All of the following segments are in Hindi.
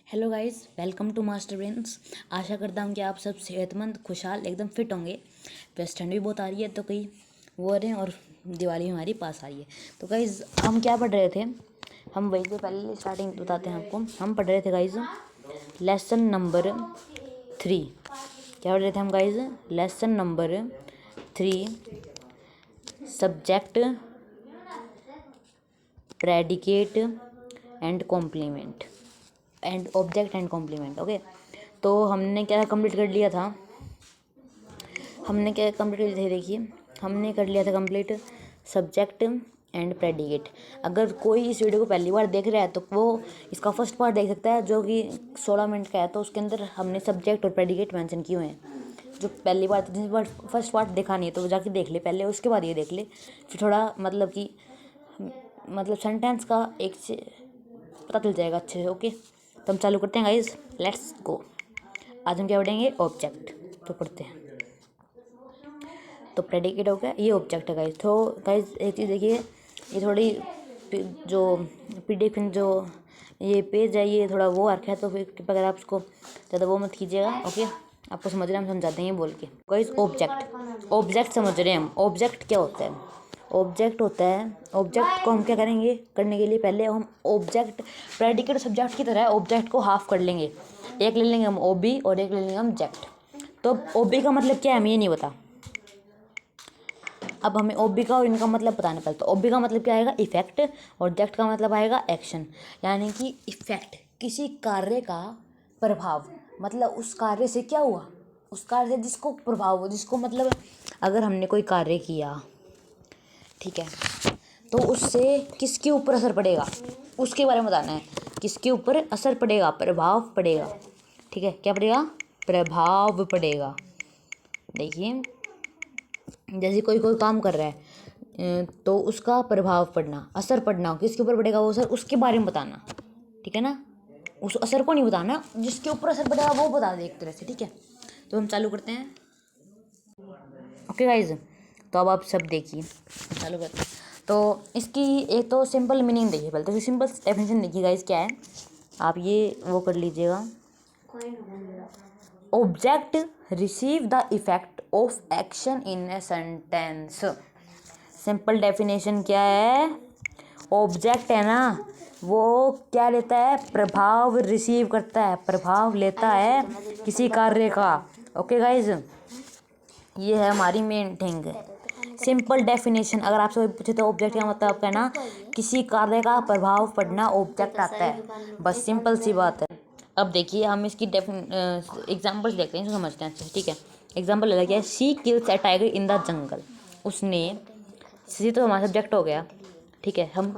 Hello guys, welcome to master brains. आशा करता हूँ कि आप सब सेहतमंद, खुशहाल, एकदम फिट होंगे। वेस्ट ठंड भी बहुत आ रही है तो कई वो आ रहे हैं और दिवाली हमारी पास आ रही है। तो गाइस हम क्या पढ़ रहे थे, हम वही से पहले स्टार्टिंग बताते हैं आपको। हम पढ़ रहे थे गाइस लेसन नंबर 3। क्या पढ़ रहे थे हम guys? Lesson number 3, subject, predicate and complement and object and complement. Okay, तो हमने क्या कंप्लीट कर लिया था? देखिए, हमने कर लिया था कंप्लीट सब्जेक्ट एंड प्रेडिकेट। अगर कोई इस वीडियो को पहली बार देख रहा है तो वो इसका फर्स्ट पार्ट देख सकता है, जो कि 16 मिनट का है। तो उसके अंदर हमने सब्जेक्ट और प्रेडिकेट मेंशन किए हुए हैं। जो पहली बार जिस बार फर्स्ट पार्ट देखा नहीं है तो वो जाके देख ले पहले, उसके बाद ये देख ले, फिर थोड़ा मतलब सेंटेंस का एक से पता चल जाएगा अच्छे से। ओके, तो हम चालू करते हैं गाइज, लेट्स गो। आज हम क्या पढ़ेंगे? ऑब्जेक्ट। तो पढ़ते हैं। तो प्रेडिकेट हो गया, ये ऑब्जेक्ट है गाइज। तो गाइज एक चीज़ देखिए, ये थोड़ी जो PDF जो ये पेज है ये थोड़ा वो रखा है, तो फिर अगर आप उसको ज़्यादा वो मत कीजिएगा। ओके, आपको समझ रहे हैं, हम समझाते हैं बोल के। गाइज ऑब्जेक्ट समझ रहे हैं हम। ऑब्जेक्ट क्या होता है? ऑब्जेक्ट होता है, ऑब्जेक्ट को हम क्या करेंगे करने के लिए, पहले हम ऑब्जेक्ट प्रेडिकेट सब्जेक्ट की तरह ऑब्जेक्ट को हाफ कर लेंगे। एक ले लेंगे हम OB और एक ले लेंगे हम जेक्ट। तो OB का मतलब क्या है हमें ये नहीं पता। अब हमें OB का और इनका मतलब बताना पड़ता है। तो OB का मतलब क्या आएगा? इफेक्ट, और जेक्ट का मतलब आएगा एक्शन। यानी कि इफेक्ट किसी कार्य का प्रभाव, मतलब उस कार्य से क्या हुआ, उस कार्य से जिसको प्रभाव हो, जिसको मतलब अगर हमने कोई कार्य किया, ठीक है, तो उससे किसके ऊपर असर पड़ेगा उसके बारे में बताना है। किसके ऊपर असर पड़ेगा? प्रभाव पड़ेगा। ठीक है, क्या पड़ेगा? प्रभाव पड़ेगा। देखिए, जैसे कोई काम कर रहा है तो उसका प्रभाव पड़ना, असर पड़ना, किसके ऊपर पड़ेगा वो असर, उसके बारे में बताना। ठीक है ना, उस असर को नहीं बताना, जिसके ऊपर असर पड़ेगा वो बता दे एक तरह से। ठीक है, तो हम चालू करते हैं। ओके गाइज, तो अब आप सब देखिए, चालू करते हैं। तो इसकी एक तो सिंपल मीनिंग देखिए पहले, तो सिंपल डेफिनेशन देखिए गाइज क्या है, आप ये वो कर लीजिएगा। Object receive the effect of action in a sentence. Simple definition क्या है? ऑब्जेक्ट है ना, वो क्या लेता है? प्रभाव रिसीव करता है, प्रभाव लेता है किसी कार्य का। ओके गाइज, ये है हमारी मेन थिंग। सिंपल डेफिनेशन, अगर आपसे कोई पूछे तो ऑब्जेक्ट का मतलब आपका है ना, किसी कार्य का प्रभाव पड़ना ऑब्जेक्ट आता है। बस सिंपल सी बात है। अब देखिए, हम इसकी एग्जाम्पल्स देखते हैं, समझते हैं अच्छे से। ठीक है, एग्जाम्पल लगा क्या है? She kills A tiger in the jungle. उसने, सी तो हमारा सब्जेक्ट हो गया। ठीक है, हम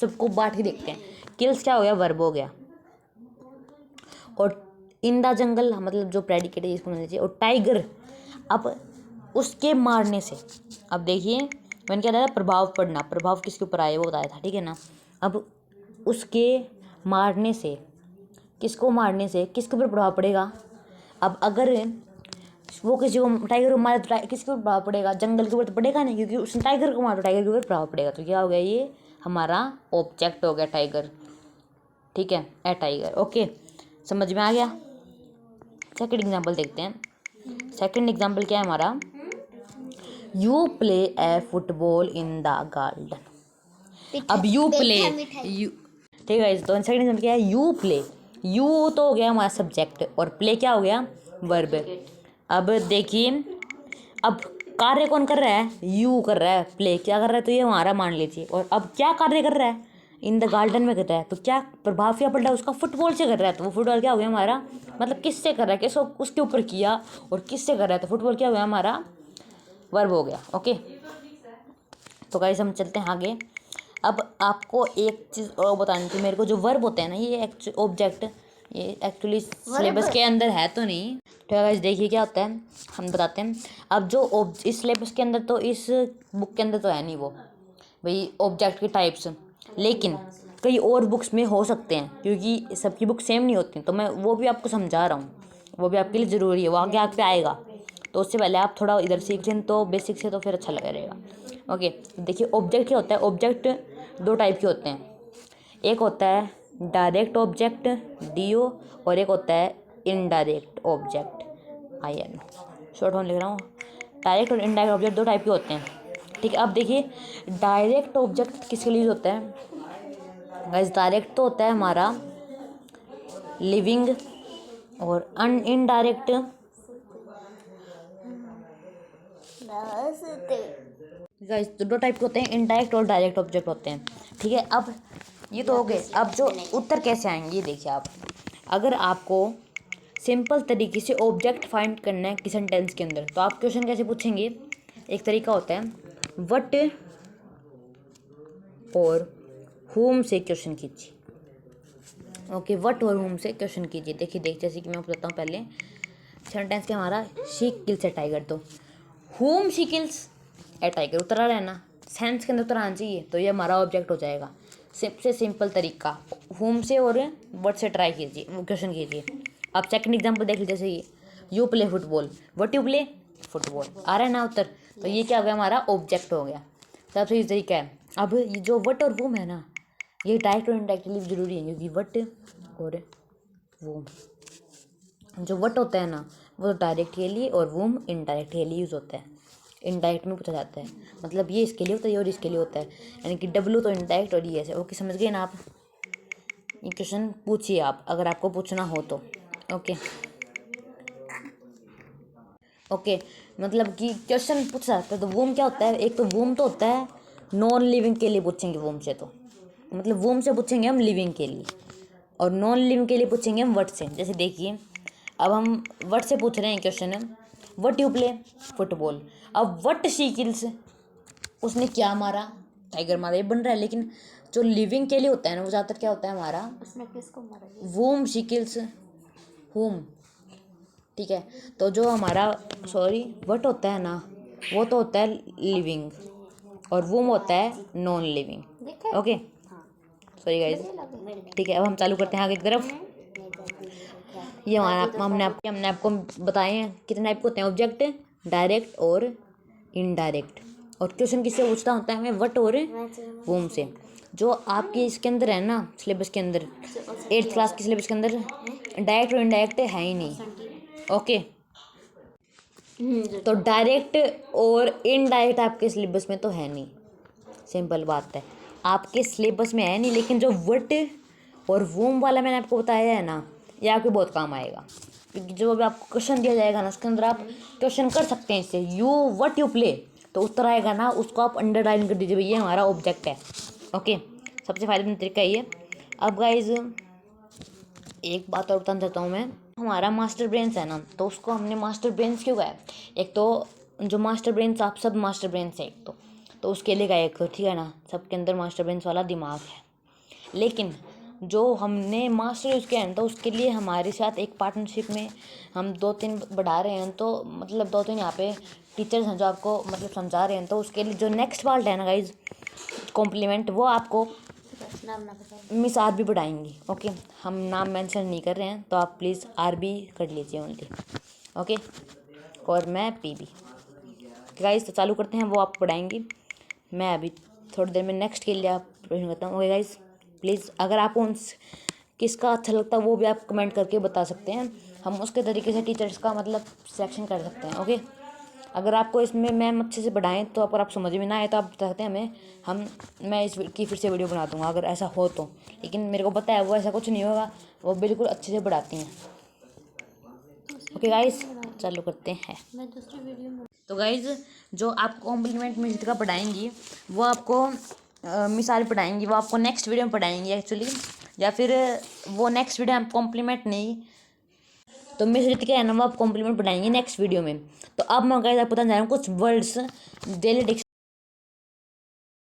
सबको बांट के देखते हैं। किल्स क्या हो गया? वर्ब हो गया। और इन द जंगल मतलब जो प्रेडिकेट है इसको समझ लीजिए। और टाइगर, अब उसके मारने से, अब देखिए मैंने क्या बताया? प्रभाव पड़ना, प्रभाव किसके ऊपर आया वो बताया था। ठीक है ना, अब उसके मारने से, किसको मारने से किसके ऊपर प्रभाव पड़ेगा? अब अगर वो किसी को टाइगर को मारे तो किसके ऊपर प्रभाव पड़ेगा? जंगल के ऊपर तो पड़ेगा नहीं, क्योंकि उसने टाइगर को मारा तो टाइगर के ऊपर प्रभाव पड़ेगा। तो क्या हो गया? ये हमारा ऑब्जेक्ट हो गया टाइगर। ठीक है, ए टाइगर। ओके, समझ में आ गया? सेकंड एग्जाम्पल देखते हैं। सेकंड एग्जाम्पल क्या है हमारा? You play A football in the garden. अब यू प्ले, यू, ठीक है, तो सेकंड एग्जाम्पल क्या है? यू प्ले, यू तो हो गया हमारा सब्जेक्ट और प्ले क्या हो गया? वर्ब। अब देखिए, अब कार्य कौन कर रहा है? यू कर रहा है। प्ले क्या कर रहा है? तो ये हमारा मान लीजिए। और अब क्या कार्य कर रहा है? इन द गार्डन में कर रहा है। तो क्या प्रभाव क्या पड़ रहा है उसका? फुटबॉल से कर रहा है। तो वो फुटबॉल क्या हो गया हमारा? मतलब किससे कर रहा है, किसको उसके ऊपर किया और किससे कर रहा है, तो फुटबॉल क्या हो गया हमारा? वर्ब हो गया। ओके, तो गाइस हम चलते हैं आगे। अब आपको एक चीज़ और बतानी थी मेरे को, जो वर्ब होते हैं ना, ये ऑब्जेक्ट, ये एक्चुअली सिलेबस के अंदर है तो नहीं। तो गाइस देखिए क्या होता है, हम बताते हैं। अब जो इस सिलेबस के अंदर, तो इस बुक के अंदर तो है नहीं वो भाई ऑब्जेक्ट के टाइप्स, लेकिन कई और बुक्स में हो सकते हैं, क्योंकि सबकी बुक सेम नहीं होती। तो मैं वो भी आपको समझा रहा हूँ, वो भी आपके लिए ज़रूरी है, वो आगे आप पे आएगा। तो उससे पहले आप थोड़ा इधर सीख लें तो बेसिक से, तो फिर अच्छा लगा रहेगा। ओके, देखिए ऑब्जेक्ट क्या होता है? ऑब्जेक्ट दो टाइप के होते हैं। एक होता है डायरेक्ट ऑब्जेक्ट DO और एक होता है indirect object IN। Short form लिख रहा हूँ। डायरेक्ट और इनडायरेक्ट ऑब्जेक्ट दो टाइप के होते हैं, ठीक है। अब देखिए डायरेक्ट ऑब्जेक्ट किसके लिए यूज होता है गाइस? डायरेक्ट तो होता है हमारा लिविंग और इनडायरेक्ट गाइस दो टाइप के होते हैं, इनडायरेक्ट और डायरेक्ट ऑब्जेक्ट होते हैं, ठीक है। अब ये तो हो गए। अब जो उत्तर कैसे आएंगे ये देखिए आप। अगर आपको सिंपल तरीके से ऑब्जेक्ट फाइंड करना है किसी सेंटेंस के अंदर, तो आप क्वेश्चन कैसे पूछेंगे? एक तरीका होता है व्हाट और होम से क्वेश्चन कीजिए। ओके, व्हाट और होम से क्वेश्चन कीजिए। देखिए जैसे कि मैं बताता हूँ पहले सेंटेंस के हमारा शी किल्स ए टाइगर, तो home she kills A tiger उतरा रहना, सेंस के अंदर उतर आना चाहिए, तो ये हमारा ऑब्जेक्ट हो जाएगा। सबसे सिंपल तरीका होम से और व्हाट से ट्राई कीजिए, वो क्वेश्चन कीजिए। अब सेकंड एग्जांपल देख लीजिए, जैसे ये you play football, what you play football, आ रहा है ना उत्तर, तो ये क्या हो गया? हमारा ऑब्जेक्ट हो गया। सबसे इजी तरीका है। अब ये जो व्हाट और वोम है ना, ये डायरेक्ट और इनडायरेक्टली जरूरी है, क्योंकि व्हाट और वोम, जो व्हाट होता है ना वो डायरेक्ट के लिए और वोम इनडायरेक्ट के लिए यूज़ होता है। इनडायरेक्ट में पूछा जाता है, मतलब ये इसके लिए होता है और इसके लिए होता है, यानी कि W तो इनडायरेक्ट और ये ऐसे। ओके, समझ गए ना आप? ये क्वेश्चन पूछिए आप अगर आपको पूछना हो तो। ओके ओके, मतलब कि क्वेश्चन पूछा जाता है तो वोम क्या होता है? एक तो वोम तो होता है नॉन लिविंग के लिए पूछेंगे वोम से, तो मतलब वोम से पूछेंगे हम लिविंग के लिए, और नॉन लिविंग के लिए पूछेंगे हम व्हाट से। जैसे देखिए अब हम व्हाट से पूछ रहे हैं question, what you play football. अब व्हाट शी किल्स, उसने क्या मारा? टाइगर मारा, ये बन रहा है। लेकिन जो लिविंग के लिए होता है ना वो ज़्यादातर क्या होता है हमारा? उसने किसको मारा? वोम शी किल्स होम, ठीक है। तो जो हमारा व्हाट होता है ना वो तो होता है लिविंग और वोम होता है non living. Okay sorry guys, ठीक है। अब हम चालू करते हैं आगे की तरफ। ये हमारा हमने आपको बताए हैं कितने टाइप के होते हैं ऑब्जेक्ट, डायरेक्ट और इनडायरेक्ट। और क्वेश्चन किससे पूछता होता है हमें? व्हाट और वोम से। जो आपके इसके अंदर है ना सिलेबस के अंदर, 8th क्लास के सिलेबस के अंदर डायरेक्ट और इनडायरेक्ट है ही नहीं। ओके, तो डायरेक्ट और इनडायरेक्ट आपके सिलेबस में तो है नहीं, सिंपल बात है, आपके सिलेबस में है नहीं। लेकिन जो व्हाट और वोम वाला मैंने आपको बताया है ना, ये आपके बहुत काम आएगा, क्योंकि जो अभी आपको क्वेश्चन दिया जाएगा ना उसके अंदर आप क्वेश्चन कर सकते हैं इससे। व्हाट यू प्ले, तो उत्तर आएगा ना उसको आप अंडरलाइन कर दीजिए, भैया हमारा ऑब्जेक्ट है। ओके, सबसे फायदेमंद तरीका ये। अब गाइज एक बात और बताना चाहता हूँ मैं, हमारा मास्टर ब्रेन्स है ना, तो उसको हमने मास्टर ब्रेन्स क्यों कहा? एक तो जो मास्टर ब्रेन्स, आप सब मास्टर ब्रेन्स है एक तो उसके लिए का एक, ठीक है ना, सबके अंदर मास्टर ब्रेन्स वाला दिमाग है। लेकिन जो हमने मास्टर यूज़ किया है तो उसके लिए हमारे साथ एक पार्टनरशिप में हम 2-3 बढ़ा रहे हैं, तो मतलब 2-3 यहाँ पे टीचर्स हैं जो आपको मतलब समझा रहे हैं, तो उसके लिए जो नेक्स्ट पार्ट है ना गाइज कॉम्प्लीमेंट, वो आपको मिस आर भी बढ़ाएंगी। ओके, हम नाम मेंशन नहीं कर रहे हैं, तो आप प्लीज़ RB कर लीजिए ओनली। ओके, और मैं PB गाइज, तो चालू करते हैं, वो आप पढ़ाएंगी। मैं अभी थोड़ी देर में नेक्स्ट के लिए आप प्रश्न करता हूँ। ओके गाइज, प्लीज़ अगर आपको किसका अच्छा लगता है वो भी आप कमेंट करके बता सकते हैं, हम उसके तरीके से टीचर्स का मतलब सिलेक्शन कर सकते हैं। ओके, अगर आपको इसमें मैम अच्छे से पढ़ाएं तो अगर आप समझ में ना आए तो आप बता सकते हैं हमें, मैं इसकी फिर से वीडियो बना दूंगा अगर ऐसा हो तो। लेकिन मेरे को पता है वो ऐसा कुछ नहीं होगा, वो बिल्कुल अच्छे से पढ़ाती हैं। ओके गाइज, चालू करते हैं। तो गाइज जो आपको कॉम्प्लीमेंट म्यूजिक का पढ़ाएंगी वो आपको मिसाल पढ़ाएंगी, वो आपको नेक्स्ट वीडियो में पढ़ाएंगी एक्चुअली, या फिर वो नेक्स्ट वीडियो में कॉम्प्लीमेंट नहीं, तो मिस रितिका है ना वो आप कॉम्प्लीमेंट पढ़ाएंगे नेक्स्ट वीडियो में। तो अब मैं गाइस आपको बताने जा रहा हूँ कुछ वर्ड्स डेली